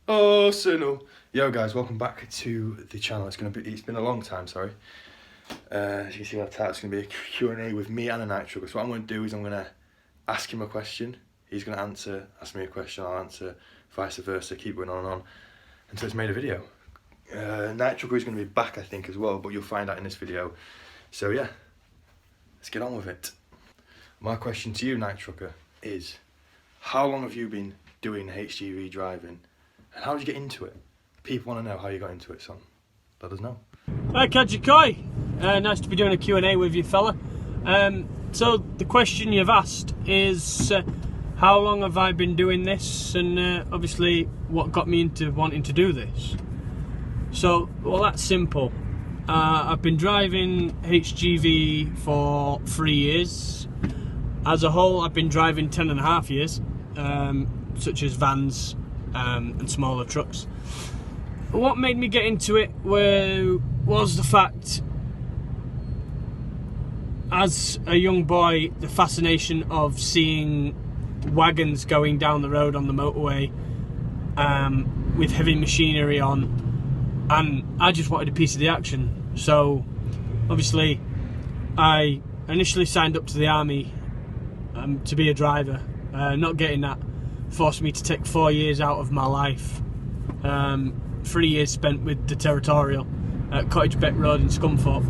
Oh, Signal. Yo guys, welcome back to the channel. It's been a long time, sorry. As you can see on the title, it's gonna be a Q&A with me and a night trucker. So what I'm gonna do is I'm gonna ask him a question. He's gonna ask me a question, I'll answer, vice versa, keep going on and on until it's made a video. Night trucker is gonna be back, I think, as well, but you'll find out in this video. So yeah, let's get on with it. My question to you, night trucker, is how long have you been doing HGV driving? And how did you get into it? People want to know how you got into it, son. Let us know. Hi, Kajikoi. Nice to be doing a Q&A with you, fella. So the question you've asked is how long have I been doing this, and obviously what got me into wanting to do this. So, well, that's simple. I've been driving HGV for 3 years. As a whole, I've been driving 10.5 years, such as vans and smaller trucks. What made me get into it was the fact, as a young boy, the fascination of seeing wagons going down the road on the motorway with heavy machinery on, and I just wanted a piece of the action. So obviously I initially signed up to the army to be a driver. Not getting that forced me to take 4 years out of my life. 3 years spent with the Territorial at Cottage Beck Road in Scunthorpe,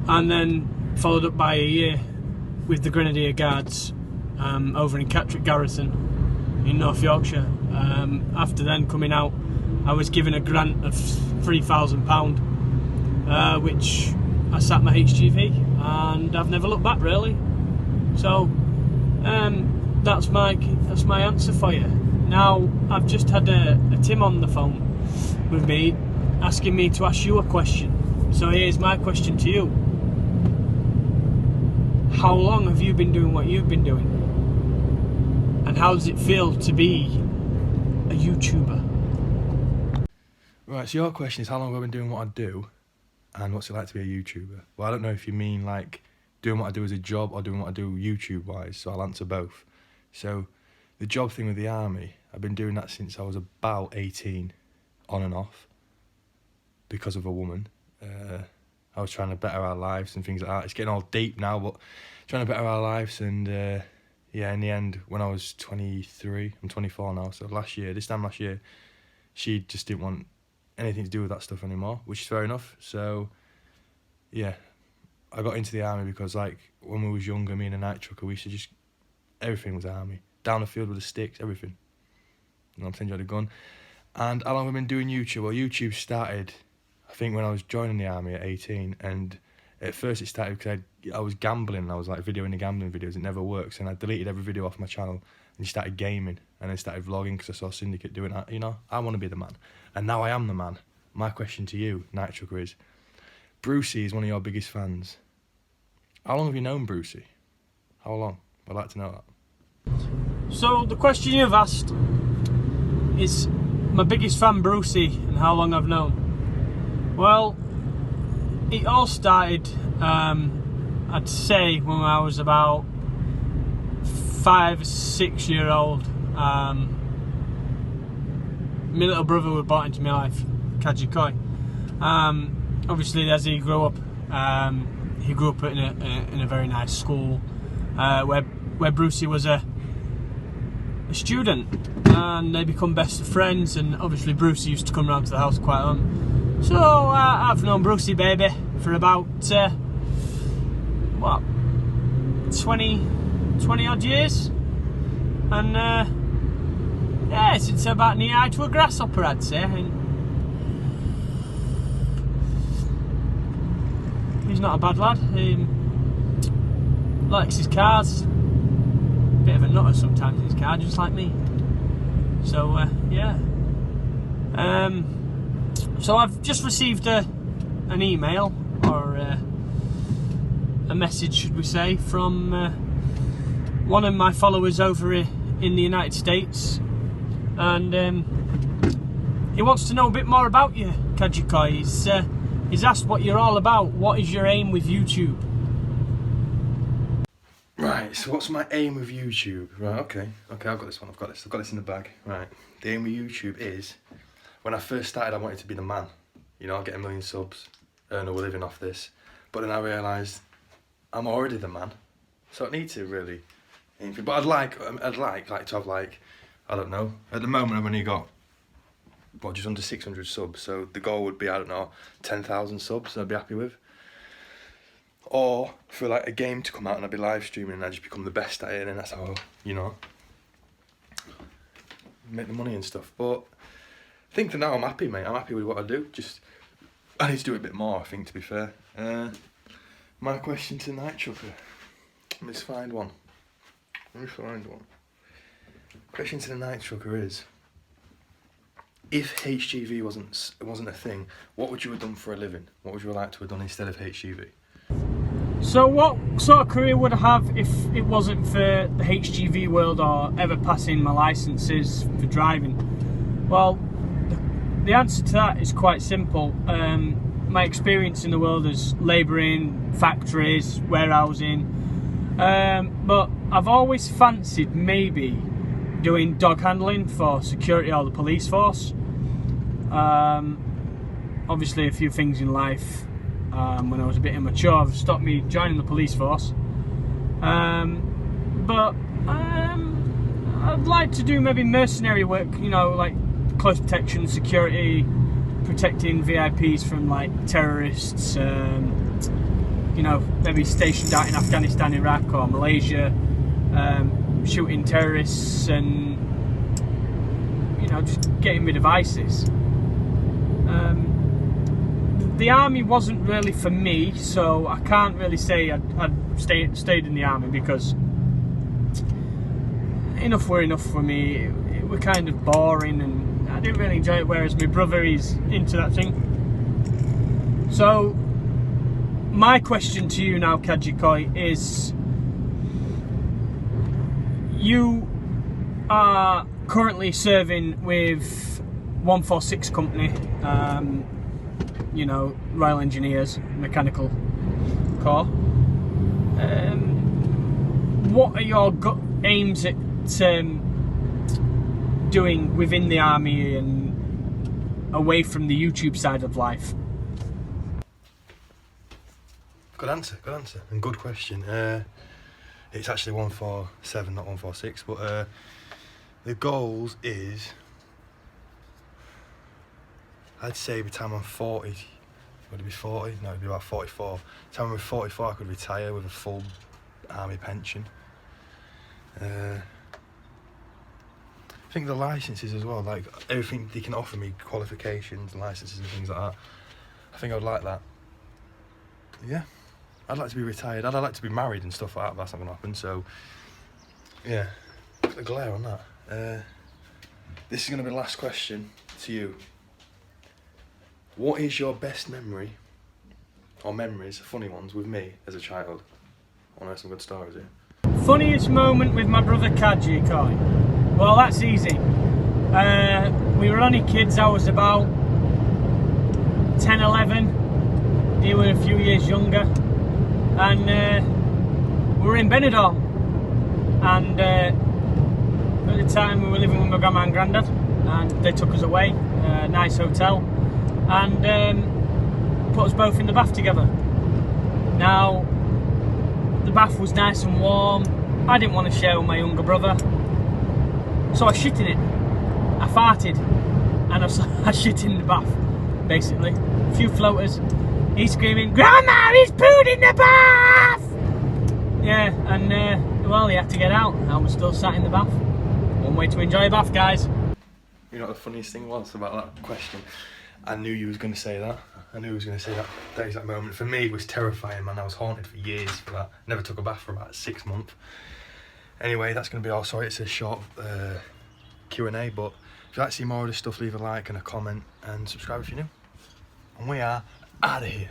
and then followed up by a year with the Grenadier Guards over in Catterick Garrison in North Yorkshire. After then coming out, I was given a grant of £3,000, which I sat my HGV, and I've never looked back really. So that's my answer for you. Now, I've just had a Tim on the phone with me asking me to ask you a question. So here's my question to you. How long have you been doing what you've been doing? And how does it feel to be a YouTuber? Right, so your question is how long have I been doing what I do, and what's it like to be a YouTuber? Well, I don't know if you mean like doing what I do as a job or doing what I do YouTube-wise, so I'll answer both. So the job thing with the army, I've been doing that since I was about 18, on and off, because of a woman. I was trying to better our lives and things like that. It's getting all deep now, but trying to better our lives, and yeah, in the end, when I was 23, I'm 24 now, so this time last year, she just didn't want anything to do with that stuff anymore, which is fair enough. So yeah, I got into the army because, like, when we was younger, me and a night trucker, we used to just, everything was army. Down the field with the sticks, everything. You know what I'm saying? You had a gun. And how long have I been doing YouTube? Well, YouTube started, I think, when I was joining the army at 18. And at first it started because I was gambling. I was like videoing the gambling videos. It never works. And I deleted every video off my channel and started gaming. And then started vlogging because I saw Syndicate doing that. You know, I want to be the man. And now I am the man. My question to you, Night Trucker, is Brucey is one of your biggest fans. How long have you known Brucey? How long? I'd like to know that. So the question you've asked is my biggest fan, Brucey, and how long I've known. Well, it all started, I'd say, when I was about 5 or 6 year old. My little brother was brought into my life, Kajikoi. Obviously, as he grew up in a very nice school where Brucey was a student, and they become best of friends. And obviously Brucey used to come round to the house quite a lot. So I've known Brucey, baby, for about 20 odd years, and yeah, since about knee high to a grasshopper, I'd say. And he's not a bad lad. Likes his cars. Bit of a nutter sometimes in his car, just like me. So yeah. So I've just received an email, or a message, should we say, from one of my followers over in the United States, and he wants to know a bit more about you, Kajikoi. He's asked what you're all about. What is your aim with YouTube? Right. Right, so what's my aim with YouTube? Right, okay, I've got this one, I've got this in the bag. Right, the aim with YouTube is, when I first started I wanted to be the man. You know, I'll get 1 million subs, earn a living off this. But then I realised I'm already the man, so I need to really aim for. But I'd like to have like, I don't know, at the moment I've only got, well, just under 600 subs, so the goal would be, I don't know, 10,000 subs I'd be happy with. Or for like a game to come out and I'd be live streaming and I'd just become the best at it, and that's how, you know, make the money and stuff. But I think for now I'm happy, mate. I'm happy with what I do. Just, I need to do it a bit more, I think, to be fair. My question to Night Trucker. Let me just find one. Question to the Night Trucker is, if HGV wasn't a thing, what would you have done for a living? What would you like to have done instead of HGV? So what sort of career would I have if it wasn't for the HGV world or ever passing my licences for driving? Well, the answer to that is quite simple. My experience in the world is labouring, factories, warehousing, but I've always fancied maybe doing dog handling for security or the police force. Obviously a few things in life when I was a bit immature have stopped me joining the police force, but I'd like to do maybe mercenary work, you know, like close protection, security, protecting VIPs from like terrorists, you know, maybe stationed out in Afghanistan, Iraq or Malaysia, shooting terrorists and, you know, just getting rid of ISIS. The army wasn't really for me, so I can't really say I'd stayed in the army, because enough were enough for me. It were kind of boring and I didn't really enjoy it, whereas my brother is into that thing. So my question to you now, Kajikoi, is, you are currently serving with 146 company, you know, Royal Engineers, Mechanical Corps. What are your aims at doing within the army and away from the YouTube side of life? Good answer, and good question. It's actually 147, not 146, but the goals is, I'd say by the time I'm 40, would it be 40? No, it'd be about 44. By the time I'm 44, I could retire with a full army pension. I think the licences as well, like everything they can offer me, qualifications, licences and things like that, I think I would like that. Yeah, I'd like to be retired. I'd like to be married and stuff like that, but that's not going to happen, so yeah, look at the glare on that. This is going to be the last question to you. What is your best memory, or memories, funny ones, with me as a child? I want to hear some good stories here. Funniest moment with my brother Kaji, Kai? Well, that's easy. We were only kids. I was about 10, 11. He was a few years younger. And we were in Benidorm. And at the time we were living with my grandma and granddad. And they took us away, a nice hotel. And put us both in the bath together. Now, the bath was nice and warm. I didn't want to share with my younger brother, so I shit in it. I farted, and I shit in the bath, basically. A few floaters. He's screaming, "Grandma, he's pooed in the bath!" Yeah, and well, he had to get out. I was still sat in the bath. One way to enjoy a bath, guys. You know what the funniest thing was about that question? I knew you was going to say that. I knew he was going to say that. That exact moment. For me, it was terrifying, man. I was haunted for years for that. Never took a bath for about 6 months. Anyway, that's going to be all. Sorry, it's a short Q&A, but if you'd like to see more of this stuff, leave a like and a comment and subscribe if you're new. And we are out of here.